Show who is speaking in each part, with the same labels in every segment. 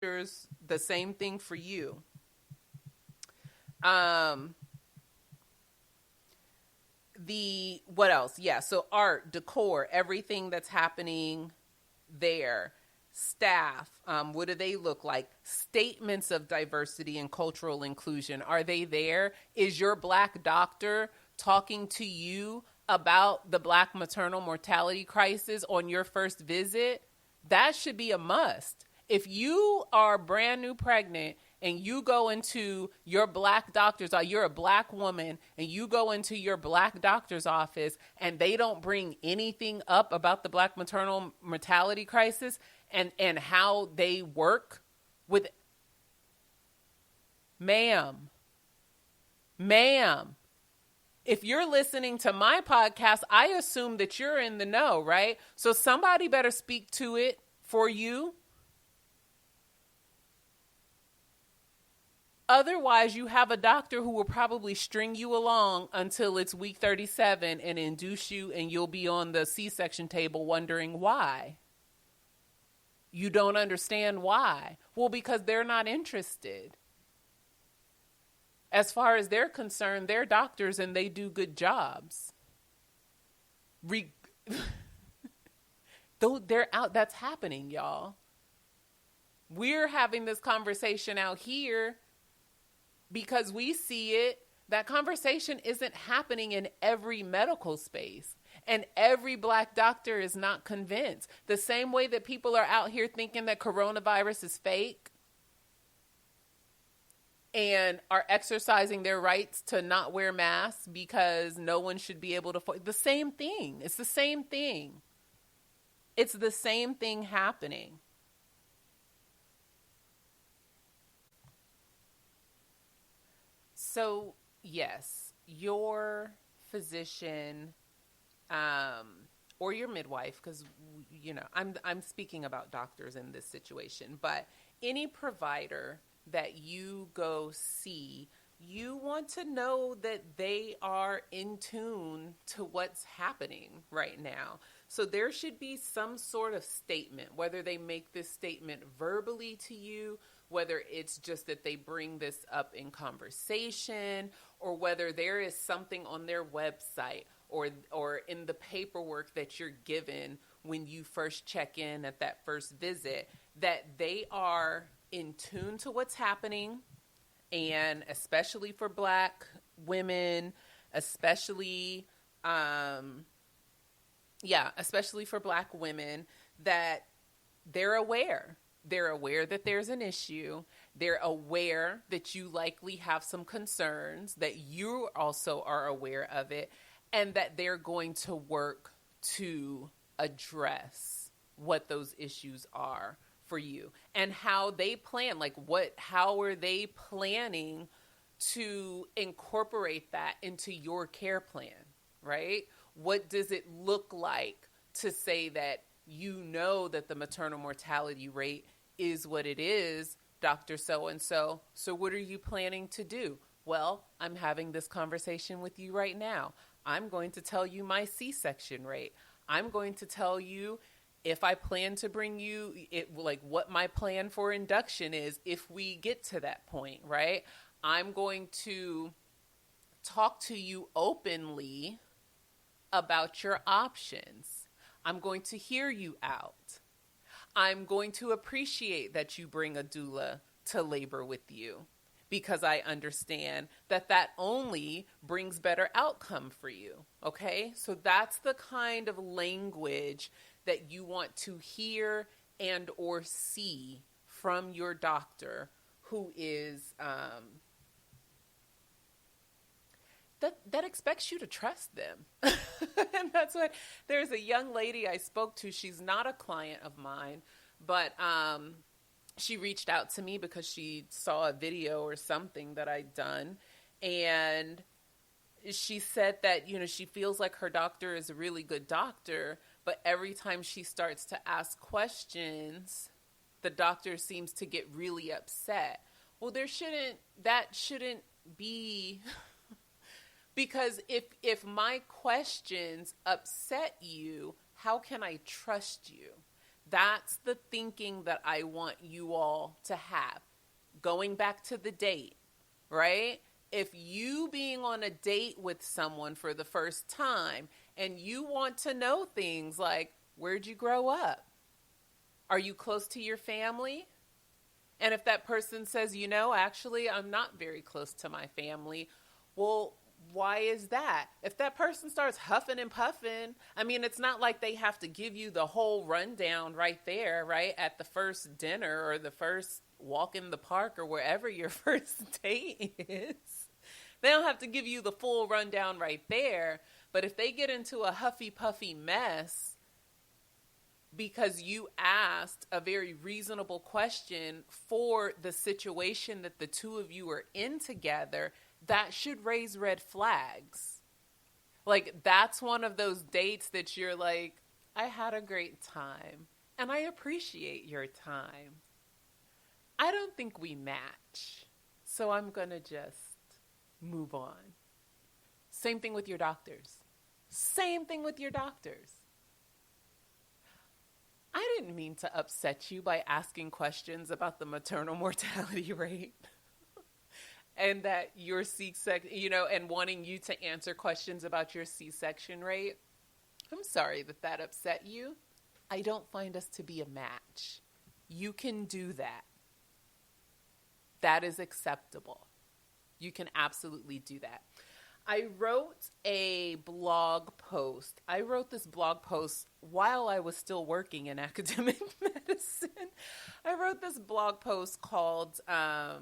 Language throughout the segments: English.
Speaker 1: doctors, the same thing for you. Um, the what else? Yeah, so art, decor, everything that's happening there. Staff, what do they look like? Statements of diversity and cultural inclusion, are they there? Is your Black doctor talking to you about the Black maternal mortality crisis on your first visit? That should be a must. If you are brand new pregnant and you go into your Black doctor's, or you're a Black woman and you go into your Black doctor's office and they don't bring anything up about the Black maternal mortality crisis and how they work with, ma'am, if you're listening to my podcast, I assume that you're in the know, right? So somebody better speak to it for you. Otherwise, you have a doctor who will probably string you along until it's week 37 and induce you, and you'll be on the C-section table wondering why. You don't understand why. Well, because they're not interested. As far as they're concerned, they're doctors and they do good jobs. Though they're out, that's happening, y'all. We're having this conversation out here because we see it. That conversation isn't happening in every medical space. And every Black doctor is not convinced. The same way that people are out here thinking that coronavirus is fake and are exercising their rights to not wear masks because no one should be able to. The same thing. It's the same thing. It's the same thing happening. So, yes, your physician or your midwife, because, I'm speaking about doctors in this situation, but any provider that you go see, you want to know that they are in tune to what's happening right now. So there should be some sort of statement, whether they make this statement verbally to you, whether it's just that they bring this up in conversation, or whether there is something on their website or in the paperwork that you're given when you first check in at that first visit, that they are in tune to what's happening. And especially for Black women, especially for Black women, that they're aware. They're aware that there's an issue. They're aware that you likely have some concerns, that you also are aware of it, and that they're going to work to address what those issues are for you and how they plan, how are they planning to incorporate that into your care plan, right? What does it look like to say that that the maternal mortality rate is what it is, Dr. So-and-so. So what are you planning to do? Well, I'm having this conversation with you right now. I'm going to tell you my C-section rate. I'm going to tell you if I plan to bring you what my plan for induction is if we get to that point, right? I'm going to talk to you openly about your options. I'm going to hear you out. I'm going to appreciate that you bring a doula to labor with you because I understand that only brings better outcome for you, okay? So that's the kind of language that you want to hear and or see from your doctor who is that expects you to trust them. And that's what, there's a young lady I spoke to. She's not a client of mine, but she reached out to me because she saw a video or something that I'd done. And she said that, she feels like her doctor is a really good doctor, but every time she starts to ask questions, the doctor seems to get really upset. Well, that shouldn't be... Because if my questions upset you, how can I trust you? That's the thinking that I want you all to have. Going back to the date, right? If you being on a date with someone for the first time and you want to know things like, where'd you grow up? Are you close to your family? And if that person says, actually, I'm not very close to my family, well, why is that? If that person starts huffing and puffing, it's not like they have to give you the whole rundown right there, right? At the first dinner or the first walk in the park or wherever your first date is. They don't have to give you the full rundown right there. But if they get into a huffy puffy mess because you asked a very reasonable question for the situation that the two of you are in together, that should raise red flags. Like, that's one of those dates that you're like, I had a great time and I appreciate your time. I don't think we match, so I'm going to just move on. Same thing with your doctors. Same thing with your doctors. I didn't mean to upset you by asking questions about the maternal mortality rate and that your C-section, and wanting you to answer questions about your C-section rate. I'm sorry that upset you. I don't find us to be a match. You can do that. That is acceptable. You can absolutely do that. I wrote a blog post. I wrote this blog post while I was still working in academic medicine. I wrote this blog post called, now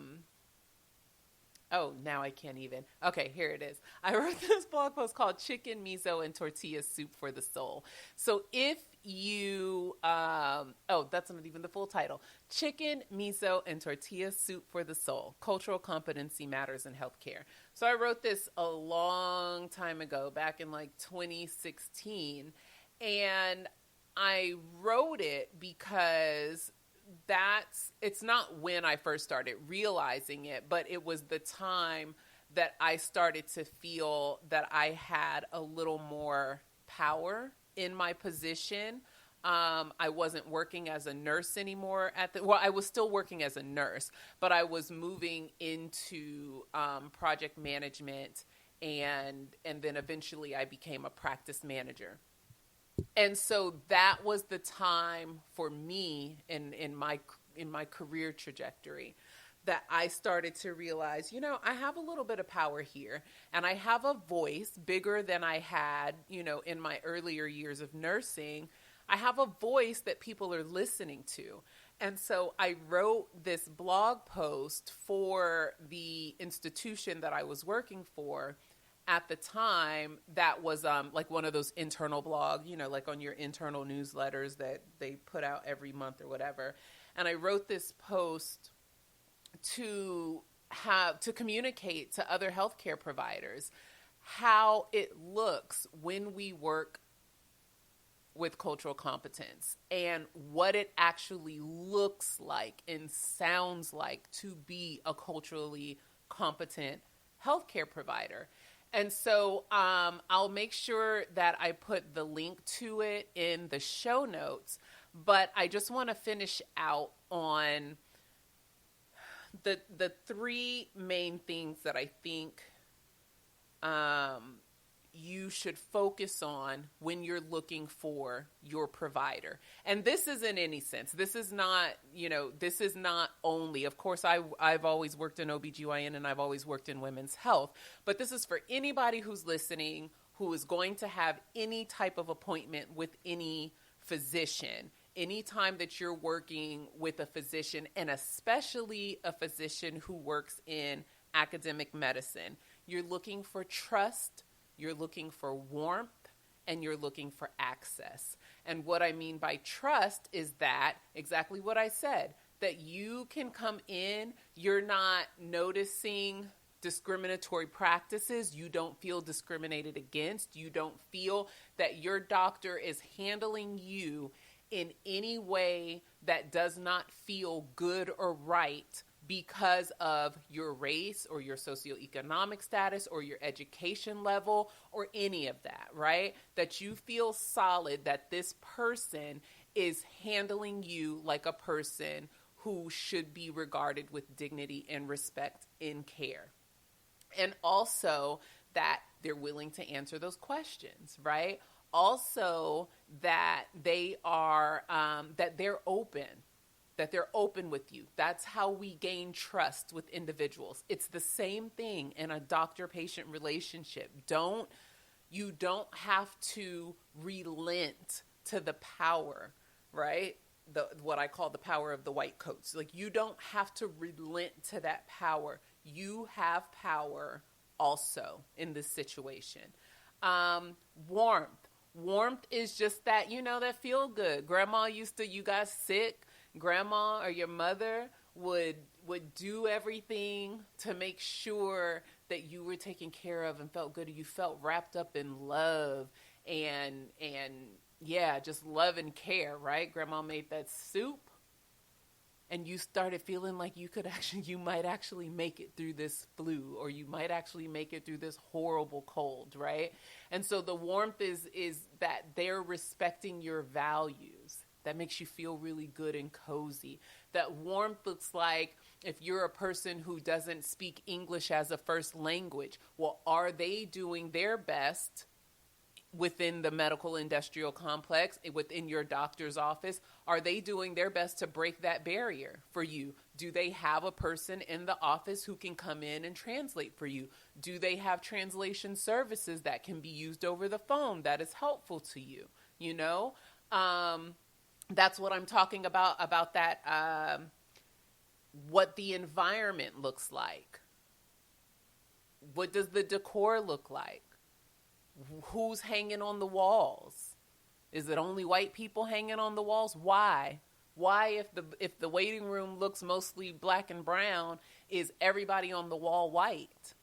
Speaker 1: I can't even. Okay, here it is. I wrote this blog post called Chicken, Miso, and Tortilla Soup for the Soul. So if you, that's not even the full title. Chicken, Miso, and Tortilla Soup for the Soul. Cultural Competency Matters in Healthcare. So I wrote this a long time ago, back in like 2016. And I wrote it because it's not when I first started realizing it, but it was the time that I started to feel that I had a little more power in my position. I wasn't working as a nurse anymore I was still working as a nurse, but I was moving into project management, and then eventually I became a practice manager. And so that was the time for me in my career trajectory that I started to realize, I have a little bit of power here, and I have a voice bigger than I had, in my earlier years of nursing. I have a voice that people are listening to. And so I wrote this blog post for the institution that I was working for at the time. That was like one of those internal blog, like on your internal newsletters that they put out every month or whatever. And I wrote this post to communicate to other healthcare providers how it looks when we work with cultural competence and what it actually looks like and sounds like to be a culturally competent healthcare provider. And so I'll make sure that I put the link to it in the show notes, but I just want to finish out on the three main things that I think you should focus on when you're looking for your provider. And this is in any sense. This is not, this is not only, of course, I've always worked in OBGYN and I've always worked in women's health, but this is for anybody who's listening who is going to have any type of appointment with any physician. Anytime that you're working with a physician, and especially a physician who works in academic medicine, you're looking for trust, you're looking for warmth, and you're looking for access. And what I mean by trust is that exactly what I said, that you can come in, you're not noticing discriminatory practices, you don't feel discriminated against, you don't feel that your doctor is handling you in any way that does not feel good or right because of your race or your socioeconomic status or your education level or any of that, right? That you feel solid that this person is handling you like a person who should be regarded with dignity and respect in care. And also that they're willing to answer those questions, right? Also that they are, that they're open with you. That's how we gain trust with individuals. It's the same thing in a doctor-patient relationship. You don't have to relent to the power, right? What I call the power of the white coats. Like, you don't have to relent to that power. You have power also in this situation. Warmth. Warmth is just that, that feel good. Grandma you got sick. Grandma or your mother would do everything to make sure that you were taken care of and felt good. You felt wrapped up in love and yeah, just love and care, right? Grandma made that soup and you started feeling like you might actually make it through this flu, or you might actually make it through this horrible cold, right? And so the warmth is that they're respecting your values. That makes you feel really good and cozy. That warmth looks like if you're a person who doesn't speak English as a first language, well, are they doing their best within the medical industrial complex, within your doctor's office? Are they doing their best to break that barrier for you? Do they have a person in the office who can come in and translate for you? Do they have translation services that can be used over the phone that is helpful to you? That's what I'm talking about that, what the environment looks like. What does the decor look like? Who's hanging on the walls? Is it only white people hanging on the walls? Why? Why, if the waiting room looks mostly black and brown, is everybody on the wall white?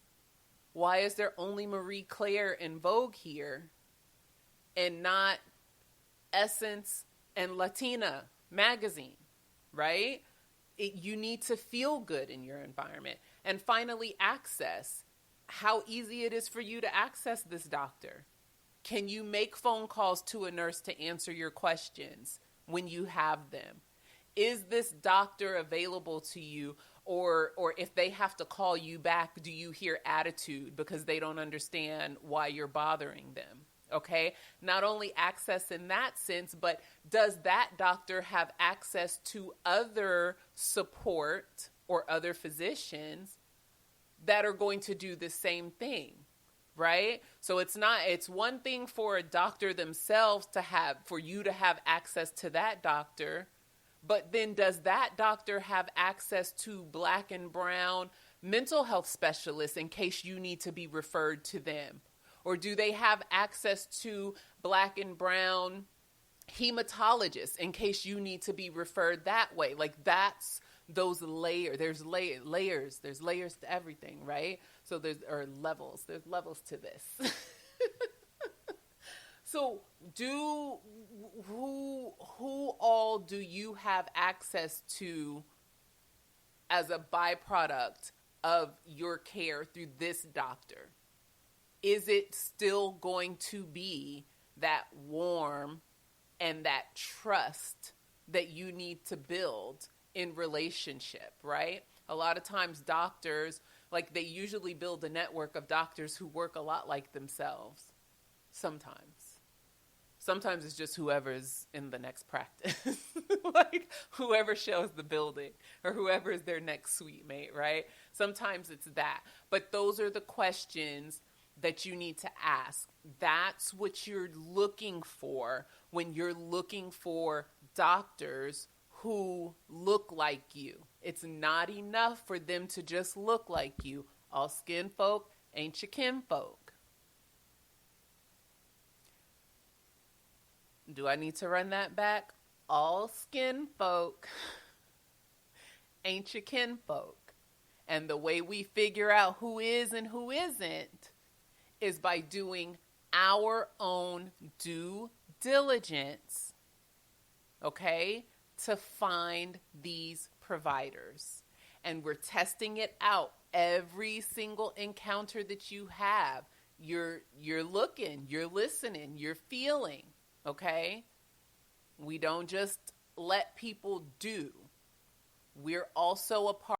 Speaker 1: Why is there only Marie Claire and Vogue here and not Essence and Latina magazine, right? You need to feel good in your environment. And finally, access. How easy it is for you to access this doctor. Can you make phone calls to a nurse to answer your questions when you have them? Is this doctor available to you? Or if they have to call you back, do you hear attitude because they don't understand why you're bothering them? Okay, not only access in that sense, but does that doctor have access to other support or other physicians that are going to do the same thing, right? So it's one thing for a doctor themselves for you to have access to that doctor, but then does that doctor have access to black and brown mental health specialists in case you need to be referred to them? Or do they have access to black and brown hematologists in case you need to be referred that way? Like, that's those layers. There's layers. There's layers to everything, right? So there's levels. There's levels to this. So who all do you have access to as a byproduct of your care through this doctor? Is it still going to be that warm and that trust that you need to build in relationship, right? A lot of times doctors, they usually build a network of doctors who work a lot like themselves. Sometimes it's just whoever's in the next practice, whoever shows the building or whoever is their next suite mate, right? Sometimes it's that. But those are the questions that you need to ask. That's what you're looking for when you're looking for doctors who look like you. It's not enough for them to just look like you. All skin folk ain't your kinfolk. Do I need to run that back? All skin folk ain't your kinfolk. And the way we figure out who is and who isn't is by doing our own due diligence, okay, to find these providers. And we're testing it out every single encounter that you have. You're looking, you're listening, you're feeling, okay? We don't just let people do. We're also a part